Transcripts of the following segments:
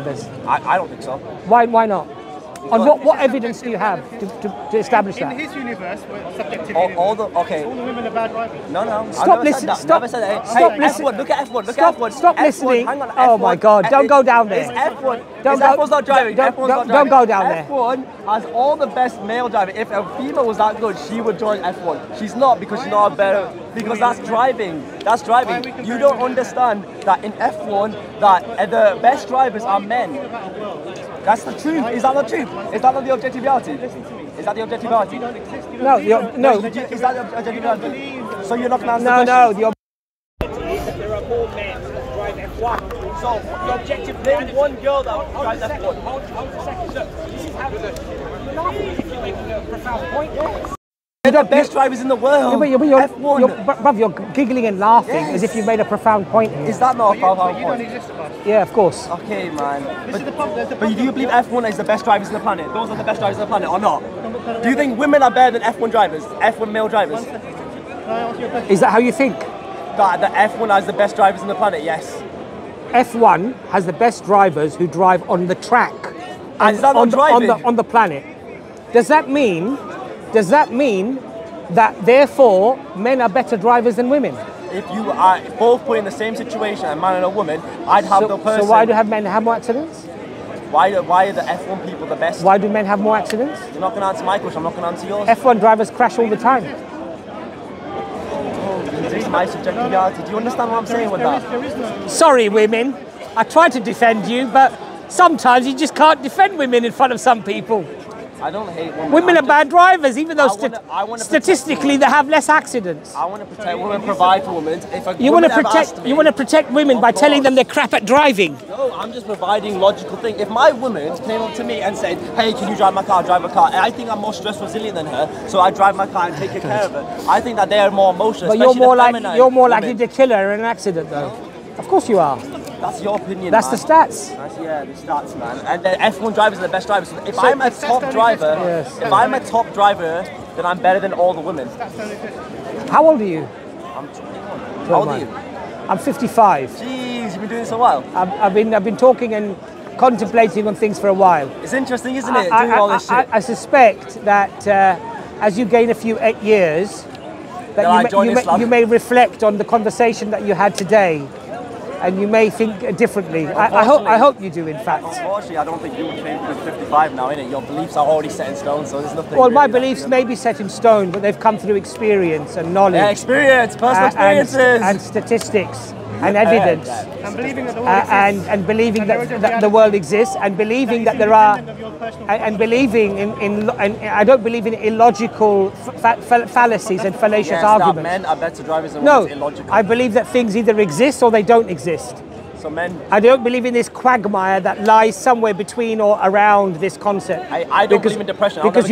I don't think so. Why not? On what evidence do you have to establish that? In his universe, subjective universe, all the women are bad drivers. No. Stop listening. Stop listening. Look at F1. Look at F1. Stop listening. Hang on, oh my God! Don't go down there. F1. F1's not driving. Don't go down there. F1 has all the best male driving. If a female was that good, she would join F1. She's not because she's not better. Because that's driving. That's driving. You don't understand that in F1 that the best drivers are men. That's the truth. Is that the truth? Is that not the objective reality? Is that the objective reality? No, no. Is that the objective reality? So you're not going to No, answer the no. There are more men that drive F1. So the objective, name one girl that drives F1. Hold a second. Look, this is how you're laughing if you're making a profound point. They're the best drivers in the world. Bruv, you're giggling and laughing as if you've made a profound point here. Is that not a profound point? You don't exist, Abbass. Yeah, of course. Okay, man. But do you believe F1 is the best drivers on the planet? Those are the best drivers on the planet, or not? Do you think women are better than F1 drivers? F1 male drivers? Is that how you think? That the F1 has the best drivers on the planet, yes. F1 has the best drivers who drive on the track. And is that not driving? On the planet. Does that mean that therefore men are better drivers than women? If you are both put in the same situation, a man and a woman, I'd have the person. So why do men have more accidents? Why are the F1 people the best? Why do men have more accidents? You're not going to answer my question, I'm not going to answer yours. F1 drivers crash all the time. This is my subjective reality. Do you understand what I'm saying with that? Sorry, women. I try to defend you, but sometimes you just can't defend women in front of some people. I don't hate women. Women are bad drivers, even though statistically they have less accidents. I want to protect women, provide for women. You want to protect women by telling them they're crap at driving. No, I'm just providing logical thing. If my woman came up to me and said, "Hey, can you drive my car? Drive a car," and I think I'm more stress resilient than her, so I drive my car and take care of her. I think that they are more emotional. But you're more likely to kill her in an accident, though. Of course you are. That's your opinion. That's man. The stats. The stats, man. And the F1 drivers are the best drivers. So if I'm a top driver, then I'm better than all the women. How old are you? I'm 21. How old are you? I'm 55. Jeez, you've been doing so well. I've been talking and contemplating on things for a while. It's interesting, isn't it? Doing all this shit. I suspect that as you gain a few years, that you may reflect on the conversation that you had today. And you may think differently. I hope you do, in fact. Unfortunately, I don't think you would change because 55 now, innit? Your beliefs are already set in stone, so there's nothing. Well, my beliefs may be set in stone, but they've come through experience and knowledge. Yeah, experience, personal experiences. And statistics and evidence. And believing that the world exists. And believing that the world exists, and believing that there are. And believing in I don't believe in illogical fallacies and fallacious arguments. That men are better drivers than women is illogical. I believe that things either exist or they don't exist. So men. I don't believe in this quagmire that lies somewhere between or around this concept. I don't believe in depression. Because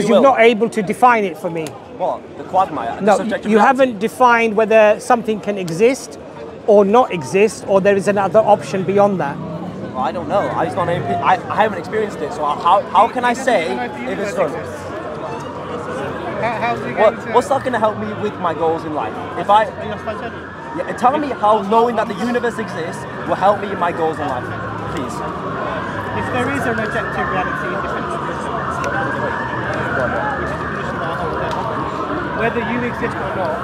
you're not able to define it for me. What? The quagmire? No, you haven't defined whether something can exist or not exist, or there is another option beyond that. Well, I don't know. I haven't experienced it, so how can I say if it's true? What's that going to help me with my goals in life? Tell me how knowing that the universe exists will help me in my goals in life, please. If there is an objective reality independent of yourself, which is a condition that I hold there, whether you exist or not,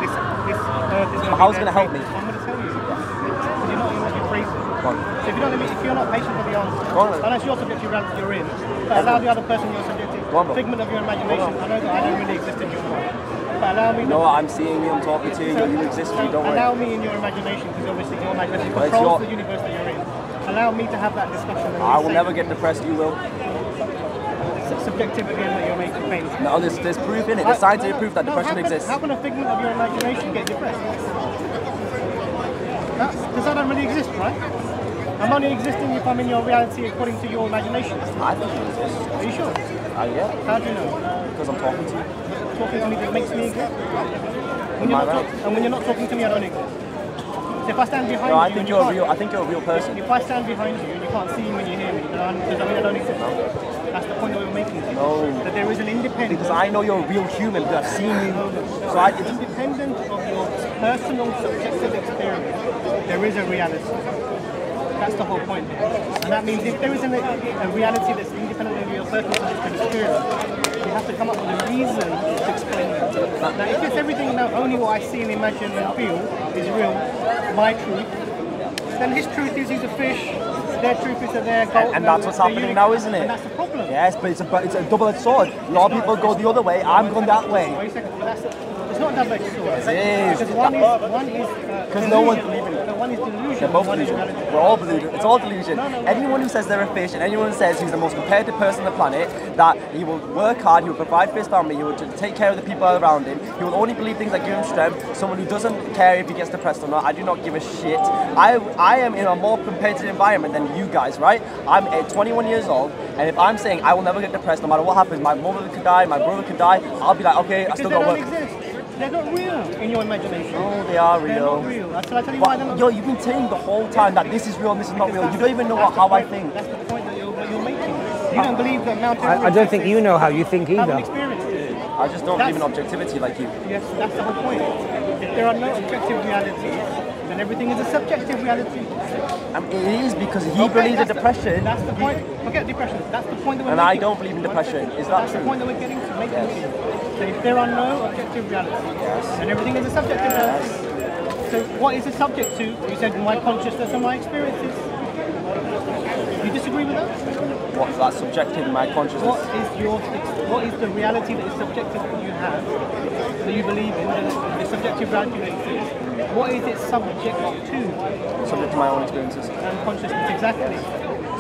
this earth is going to. How's it going to help me? I'm going to tell you. Because you're not going to be crazy. So if you're not patient with the answer, unless your subjective reality you're in, but allow the other person your subjective figment of your imagination. I know that I don't really exist in your mind. But allow me. No, I'm seeing you, I'm talking to you, you exist for me, don't worry. Allow me in your imagination, because obviously your imagination controls the universe that you're in. Allow me to have that discussion. I will never get depressed, you will. Subjective again that you're making pain. No, there's proof in it, there's scientific proof that depression exists. How can a figment of your imagination get depressed? Because that don't really exist, right? I'm only existing if I'm in your reality according to your imagination. I think it exists. Are you sure? Yeah. How do you know? Because I'm talking to you. Talking to me that makes me exist? And when you're not talking to me, I don't exist. So if I stand behind you, I think you're a real person. If I stand behind you and you can't see me when you hear me, does that mean I don't exist? No. That's the point that we're making. No. That there is an independent. Because I know you're a real human. Because I've seen you. So independent of your personal subjective experience, there is a reality. That's the whole point. And that means if there isn't a reality that's independent of your personal subjective experience, you have to come up with a reason to explain it. Now, if it's everything now, only what I see and imagine and feel is real, my truth, then his truth is he's a fish, their truth is that they're gold. And that's what's happening now, isn't it? And that's the problem. Yes, but it's a double-edged sword. A lot of people go the other way, I'm going that way. Wait a second, it's not a double-edged sword. It is. Because one is because no one's believing it. One is delusion. They're both delusion. We're all believing. It's all delusion. Anyone who says they're a fish and anyone who says he's the most competitive person on the planet, that he will work hard, he will provide for his family, he will take care of the people around him, he will only believe things that give him strength. Someone who doesn't care if he gets depressed or not, I do not give a shit. I am in a more competitive environment than you guys, right? I'm 21 years old, and if I'm saying I will never get depressed no matter what happens, my mother could die, my brother could die, I'll be like, okay, I still got work. They're not real in your imagination. Oh, they are real. They're not real. Shall I tell you why they're not real? Yo, you've been saying the whole time that this is real and this is not real. You don't even know how I think. That's the point that you're making. You don't believe that Mount Everest. I don't think you know how you think either. I haven't experienced it. I just don't believe in objectivity like you. Yes, that's the whole point. If there are no objective realities, then everything is a subjective reality. It is because he believes in depression. That's the point. Forget depression. That's the point that we're and making. I don't believe in depression. Is that That's true? the point that we're getting to. So if there are no objective realities, then everything is a subjective reality. So what is it subject to? You said my consciousness and my experiences. You disagree with that? What's that subjective, my consciousness? What is the reality that is subjective that you have, that you believe in, the subjective reality that exists? What is it subject to? Subject to my own experiences. And consciousness, exactly.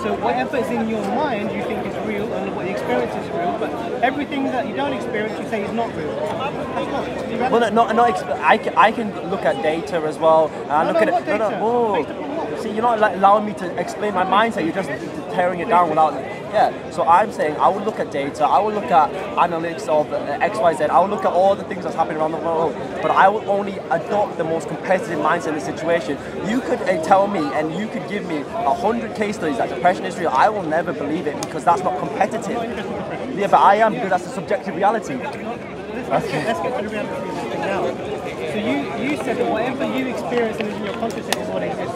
So whatever is in your mind you think is real and what you experience is real, but everything that you don't experience you say is not real. That's not. Well, I can look at data as well. And look at what it. data? Whoa. See, you're not allowing me to explain my mindset. You're just tearing it down without. Yeah. So I'm saying I will look at data. I will look at analytics of X, Y, Z. I will look at all the things that's happening around the world. But I will only adopt the most competitive mindset in the situation. You could tell me, and you could give me 100 case studies that depression is real. I will never believe it because that's not competitive. Yeah, but I am because that's a subjective reality. Let's get to the reality of this thing now. So you said that whatever you experience in your consciousness is what exists.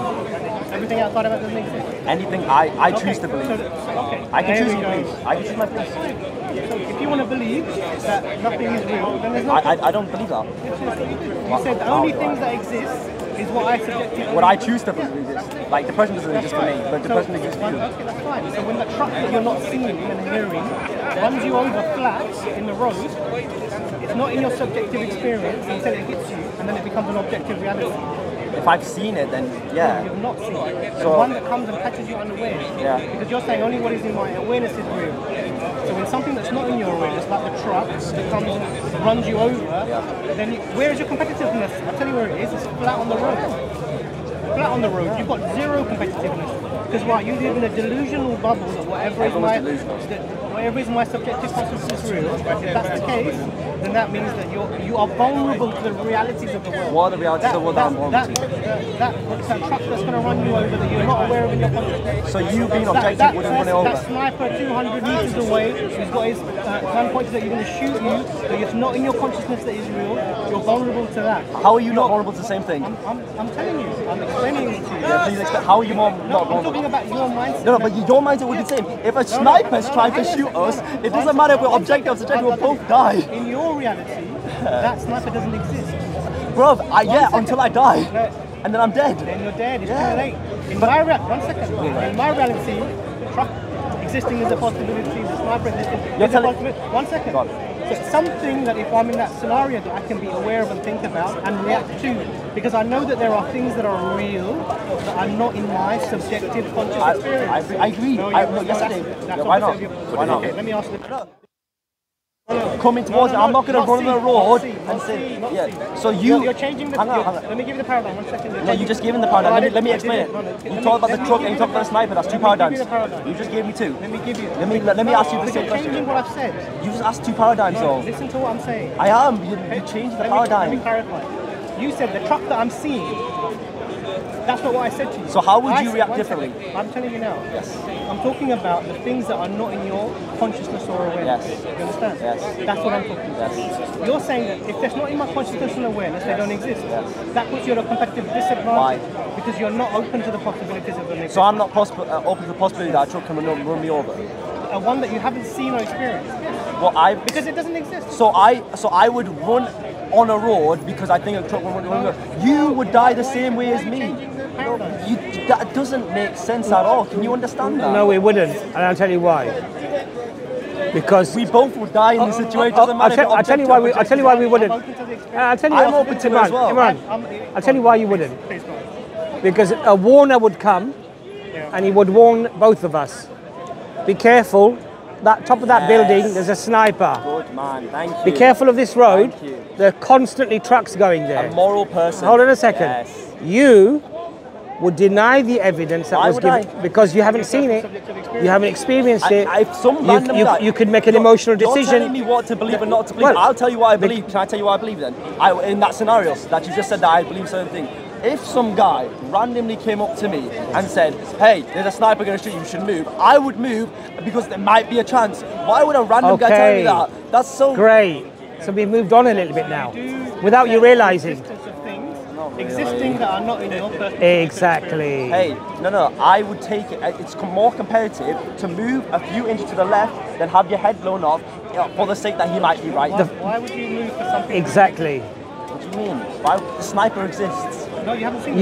Everything outside of it doesn't exist. Anything I choose to believe. Okay. I can choose to believe. I can choose my beliefs. So if you want to believe that nothing is real, then there's nothing. I don't believe that. You said the only things that exist is what I subjectively. What I choose to believe exists. Like depression doesn't exist for me, but depression exists for you. Okay, that's fine. So when the truck that you're not seeing and hearing runs you over flat in the road, it's not in your subjective experience until it hits you, and then it becomes an objective reality. If I've seen it, then yeah. You've not seen it. The So- one that comes and catches you unawares. Yeah. Because you're saying only what is in my awareness is real. So when something that's not in your awareness, like the truck that comes and runs you over, then where is your competitiveness? I'll tell you where it is. It's flat on the road. Flat on the road. You've got zero competitiveness. Because right, you live in a delusional bubble that whatever is my subjective consciousness is real. If that's the case, then that means that you are vulnerable to the realities of the world. What are the realities of the world that I'm vulnerable to? That truck that's going to run you over that you're not aware of in your consciousness. So you being objective wouldn't run it over? That sniper 200 meters away, who's got his gun pointed that you're going to shoot you, but it's not in your consciousness that is real, you're vulnerable to that. How are you not vulnerable to the same thing? I'm telling you, I'm explaining it to you. Yeah, please explain. How are you not I'm vulnerable? talking about your mindset. No, but your mindset would be the same. If a sniper's trying to shoot us, it doesn't matter if we're objective or subjective, we'll both die. In your reality, that sniper doesn't exist. Bruv, until I die. And then I'm dead. Then you're dead, it's too late. In my reality, truck existing is a possibility, the sniper existing is a possibility. 1 second. So it's something that if I'm in that scenario that I can be aware of and think about and react to, because I know that there are things that are real that are not in my subjective conscious experience. I agree. Yes, I do. Why not? Why not? Okay, let me ask you. Coming towards it, I'm not going to run on the road and say, yeah. So You're changing the. Hang on. Let me give you the paradigm. 1 second. No, you just gave him the paradigm. Let me explain it. You talked about the truck and you talked about the sniper. That's two paradigms. You just gave me two. Let me give you. Let me ask you the same You're question. changing what I've said. You just asked two paradigms, though. Listen to what I'm saying. I am. You changed the Let me paradigm. clarify. You said the truck that I'm seeing That's not what I said to you. So how would you react differently? I'm telling you now. Yes. I'm talking about the things that are not in your consciousness or awareness. Yes. You understand? Yes. That's what I'm talking about. Yes. You're saying that if that's not in my consciousness and awareness, they don't exist. Yes. That puts you at a competitive disadvantage. Why? Because you're not open to the possibilities of them existing. So I'm not open to the possibility that a truck can run me over. One that you haven't seen or experienced. Well, because it doesn't exist. So I would run on a road because I think a truck will run me over. You would die the same way as me. That doesn't make sense at all. Can you understand that? No, it wouldn't, and I'll tell you why. Because we both would die in this situation. I'll tell you why we. I'll tell you why we wouldn't. I'll tell you. I'm open to it as well. Imran, I'll tell you why you wouldn't. Because a warner would come, and he would warn both of us. Be careful. That top of that building, there's a sniper. Good man, thank you. Be careful of this road. Thank you. There are constantly trucks going there. A moral person. Hold on a second. Yes. You would deny the evidence that was given because you haven't seen it, you haven't experienced it. You could make an emotional decision. You're telling me what to believe and not to believe. Well, I'll tell you what I believe. Can I tell you what I believe then? In that scenario that you just said that I believe certain things. If some guy randomly came up to me and said, hey, there's a sniper going to shoot you, you should move, I would move because there might be a chance. Why would a random guy tell me that? That's so... Great. So we've moved on a little bit now, without you realising. Existing that are not in your personal Exactly. Hey, no, I would take it. It's more competitive to move a few inches to the left than have your head blown off for the sake that he might be right. Why would you move for something? Exactly. What do you mean? Why? The sniper exists. No, you haven't seen